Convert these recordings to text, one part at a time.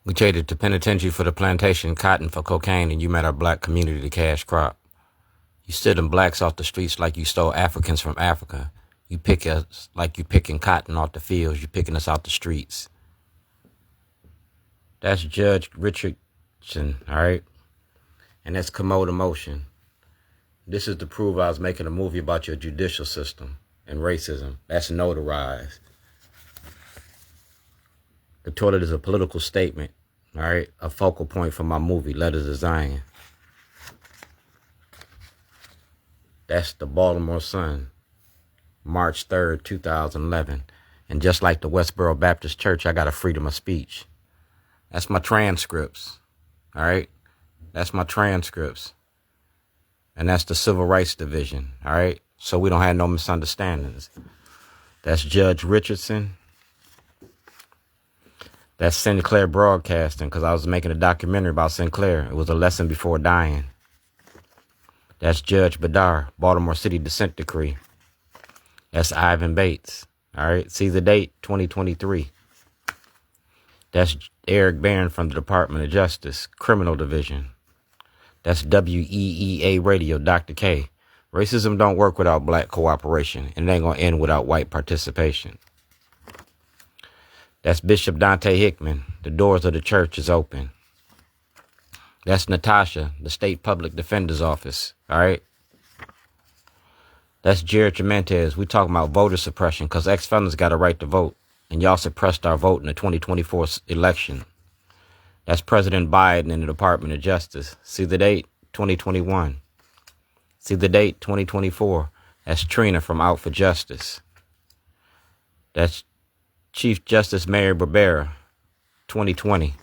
We traded to penitentiary for the plantation, cotton for cocaine, and you met our black community to cash crop. You stood them blacks off the streets like you stole Africans from Africa. You pick us like you picking cotton off the fields. You picking us out the streets. That's Judge Richardson, all right? And that's commode emotion. This is to prove I was making a movie about your judicial system and racism. That's notarized. The toilet is a political statement, all right? A focal point for my movie, Letters of Zion. That's the Baltimore Sun, March 3rd, 2011. And just like the Westboro Baptist Church, I got a freedom of speech. That's my transcripts, all right? That's my transcripts. And that's the Civil Rights Division, all right? So we don't have no misunderstandings. That's Judge Richardson. That's Sinclair Broadcasting, because I was making a documentary about Sinclair. It was a lesson before dying. That's Judge Badar, Baltimore City Dissent Decree. That's Ivan Bates, all right? See the date, 2023. That's Eric Barron from the Department of Justice, Criminal Division. That's WEEA Radio, Dr. Kaye. Racism don't work without black cooperation, and it ain't going to end without white participation. That's Bishop Dante Hickman. The doors of the church is open. That's Natasha, the State Public Defender's Office, all right? That's Jared Jimenez. We talking about voter suppression because ex-felons got a right to vote, and y'all suppressed our vote in the 2024 election. That's President Biden in the Department of Justice. See the date, 2021. See the date, 2024. That's Trina from Out for Justice. That's Chief Justice Mary Barbera, 2020.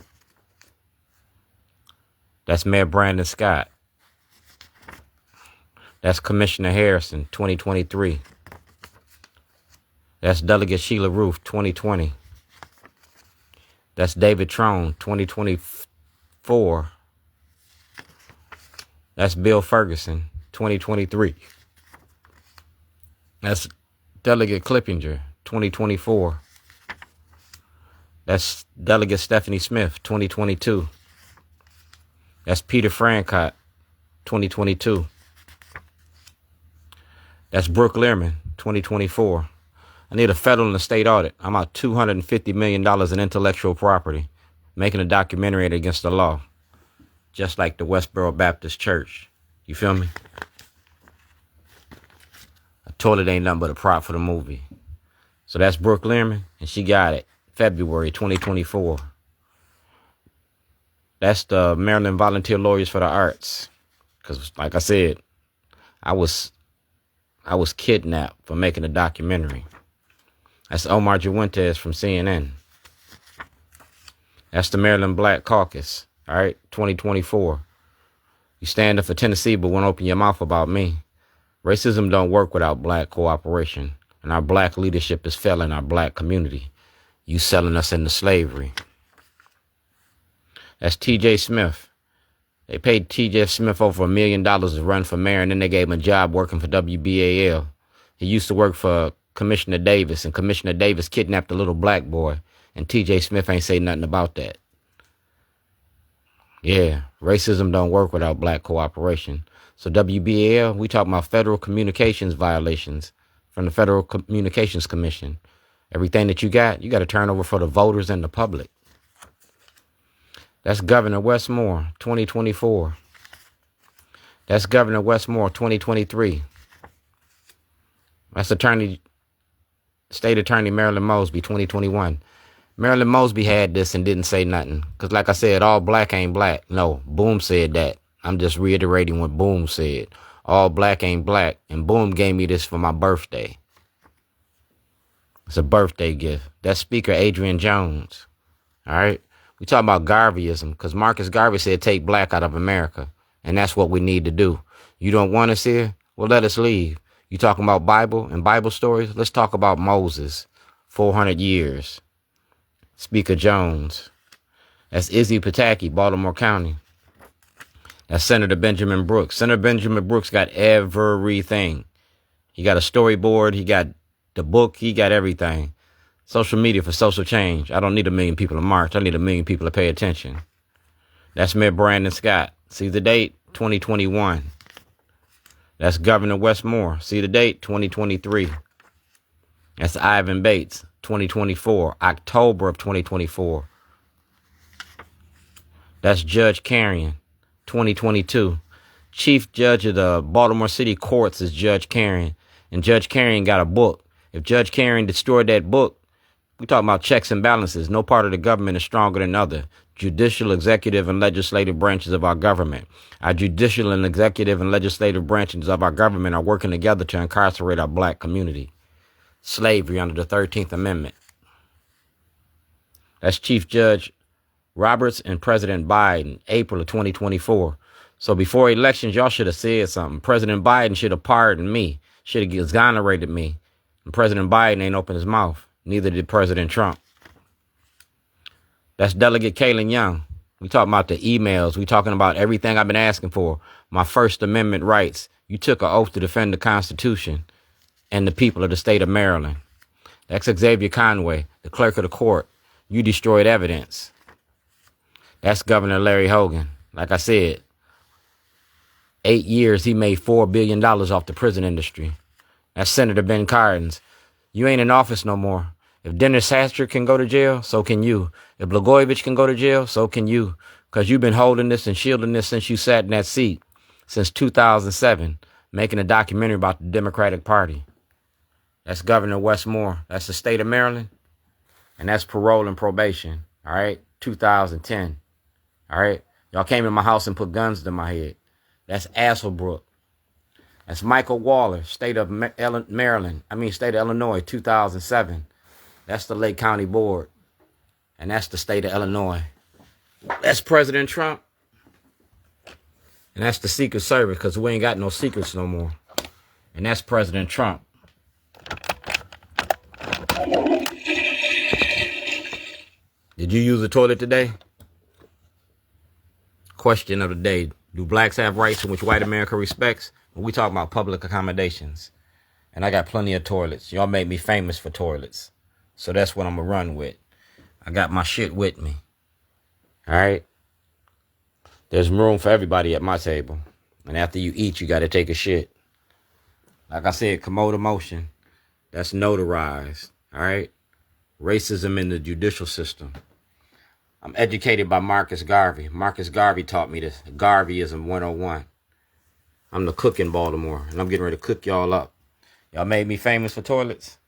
That's Mayor Brandon Scott. That's Commissioner Harrison, 2023. That's Delegate Sheila Roof, 2020. That's David Trone, 2024. That's Bill Ferguson, 2023. That's Delegate Clippinger, 2024. That's Delegate Stephanie Smith, 2022. That's Peter Francott, 2022. That's Brooke Learman, 2024. I need a federal and a state audit. I'm out $250 million in intellectual property, making a documentary against the law, just like the Westboro Baptist Church. You feel me? A toilet ain't nothing but a prop for the movie. So that's Brooke Learman, and she got it February 2024. That's the Maryland Volunteer Lawyers for the Arts. Because, like I said, I was kidnapped for making a documentary. That's Omar Juwentes from CNN. That's the Maryland Black Caucus, all right, 2024. You stand up for Tennessee but won't open your mouth about me. Racism don't work without black cooperation, and our black leadership is failing our black community. You selling us into slavery. That's T.J. Smith. They paid T.J. Smith over $1 million to run for mayor, and then they gave him a job working for WBAL. He used to work for Commissioner Davis, and Commissioner Davis kidnapped a little black boy, and T.J. Smith ain't say nothing about that. Yeah, racism don't work without black cooperation. So WBAL, we talking about federal communications violations from the Federal Communications Commission. Everything that you got to turn over for the voters and the public. That's Governor Westmore, 2024. That's Governor Westmore, 2023. That's State Attorney Marilyn Mosby, 2021. Marilyn Mosby had this and didn't say nothing. Because like I said, all black ain't black. No, Boom said that. I'm just reiterating what Boom said. All black ain't black. And Boom gave me this for my birthday. It's a birthday gift. That's Speaker Adrian Jones. All right? We talking about Garveyism because Marcus Garvey said take black out of America. And that's what we need to do. You don't want us here? Well, let us leave. You talking about Bible and Bible stories? Let's talk about Moses. 400 years. Speaker Jones. That's Izzy Pataki, Baltimore County. That's Senator Benjamin Brooks. Senator Benjamin Brooks got everything. He got a storyboard. He got the book. He got everything. Social media for social change. I don't need 1 million people to march. I need 1 million people to pay attention. That's Mayor Brandon Scott. See the date? 2021. That's Governor Westmore. See the date? 2023. That's Ivan Bates. 2024. October of 2024. That's Judge Carrion. 2022. Chief Judge of the Baltimore City Courts is Judge Carrion. And Judge Carrion got a book. If Judge Carrion destroyed that book, we talking about checks and balances. No part of the government is stronger than other. Judicial, executive, and legislative branches of our government. Our judicial and executive and legislative branches of our government are working together to incarcerate our black community. Slavery under the 13th Amendment. That's Chief Judge Roberts and President Biden, April of 2024. So before elections, y'all should have said something. President Biden should have pardoned me, should have exonerated me. And President Biden ain't opened his mouth. Neither did President Trump. That's Delegate Kaylin Young. We talking about the emails. We talking about everything I've been asking for. My First Amendment rights. You took an oath to defend the Constitution and the people of the state of Maryland. That's Xavier Conway, the clerk of the court. You destroyed evidence. That's Governor Larry Hogan. Like I said, 8 years, he made $4 billion off the prison industry. That's Senator Ben Cardin. You ain't in office no more. If Dennis Hastert can go to jail, so can you. If Blagojevich can go to jail, so can you. Because you've been holding this and shielding this since you sat in that seat, since 2007, making a documentary about the Democratic Party. That's Governor Westmore. That's the state of Maryland. And that's parole and probation. All right? 2010. All right? Y'all came in my house and put guns to my head. That's Asselbrook. That's Michael Waller, state of state of Illinois, 2007. That's the Lake County Board. And that's the state of Illinois. That's President Trump. And that's the Secret Service, because we ain't got no secrets no more. And that's President Trump. Did you use the toilet today? Question of the day. Do blacks have rights in which white America respects? We talking about public accommodations. And I got plenty of toilets. Y'all made me famous for toilets. So that's what I'm going to run with. I got my shit with me. All right? There's room for everybody at my table. And after you eat, you got to take a shit. Like I said, commode motion. That's notarized. All right? Racism in the judicial system. I'm educated by Marcus Garvey. Marcus Garvey taught me this. Garveyism 101. I'm the cook in Baltimore, and I'm getting ready to cook y'all up. Y'all made me famous for toilets.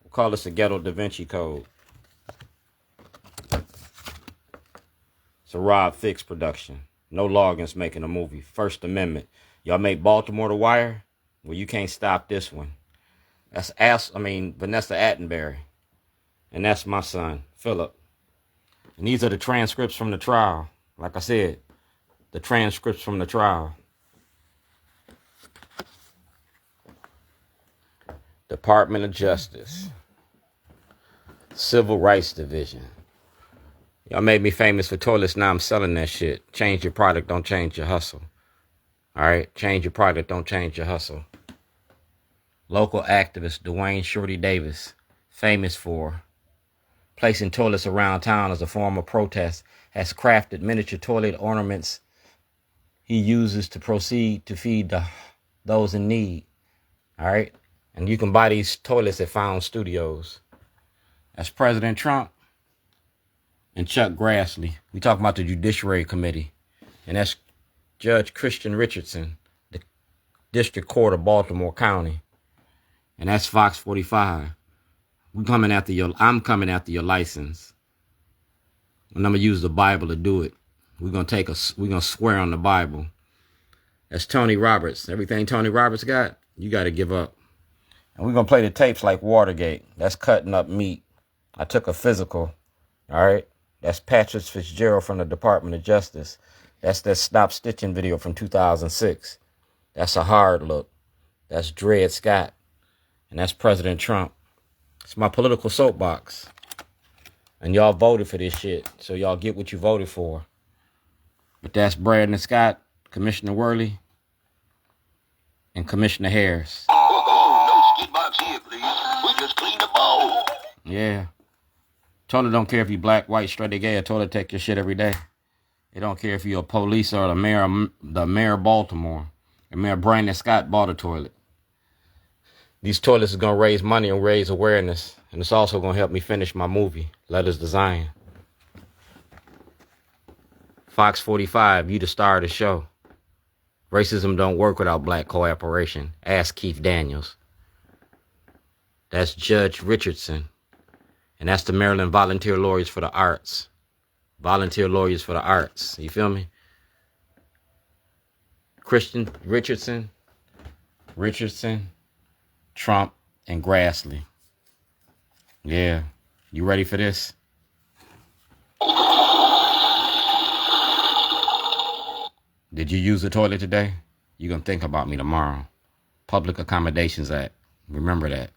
We'll call this a ghetto Da Vinci Code. It's a Rob Fix production. No Loggins making a movie. First Amendment. Y'all make Baltimore the Wire? Well, you can't stop this one. That's Vanessa Attenberry. And that's my son, Philip. And these are the transcripts from the trial. Like I said, the transcripts from the trial. Department of Justice. Civil Rights Division. Y'all made me famous for toilets. Now I'm selling that shit. Change your product, don't change your hustle. All right? Change your product, don't change your hustle. Local activist Dwayne Shorty Davis, famous for placing toilets around town as a form of protest, has crafted miniature toilet ornaments he uses to proceed to feed those in need. All right? And you can buy these toilets at Found Studios. That's President Trump and Chuck Grassley. We talking about the Judiciary Committee. And that's Judge Christian Richardson, the District Court of Baltimore County. And that's Fox 45. I'm coming after your license. And I'm going to use the Bible to do it. We're going to swear on the Bible. That's Tony Roberts. Everything Tony Roberts got, you got to give up. And we're going to play the tapes like Watergate. That's cutting up meat. I took a physical. All right. That's Patrick Fitzgerald from the Department of Justice. That's that Stop Stitching video from 2006. That's a hard look. That's Dred Scott. And that's President Trump. It's my political soapbox. And y'all voted for this shit. So y'all get what you voted for. But that's Brandon Scott, Commissioner Worley, and Commissioner Harris. No skid marks here, please. We just cleaned the bowl. Yeah. Toilet don't care if you black, white, straight, or gay. A toilet take your shit every day. It don't care if you're a police or the mayor of Baltimore. The mayor Brandon Scott bought a toilet. These toilets is going to raise money and raise awareness. And it's also going to help me finish my movie, Letters Design. Fox 45, you the star of the show. Racism don't work without black cooperation. Ask Keith Daniels. That's Judge Richardson. And that's the Maryland Volunteer Lawyers for the Arts. Volunteer Lawyers for the Arts. You feel me? Christian Richardson, Trump, and Grassley. Yeah. You ready for this? Did you use the toilet today? You're going to think about me tomorrow. Public Accommodations Act. Remember that.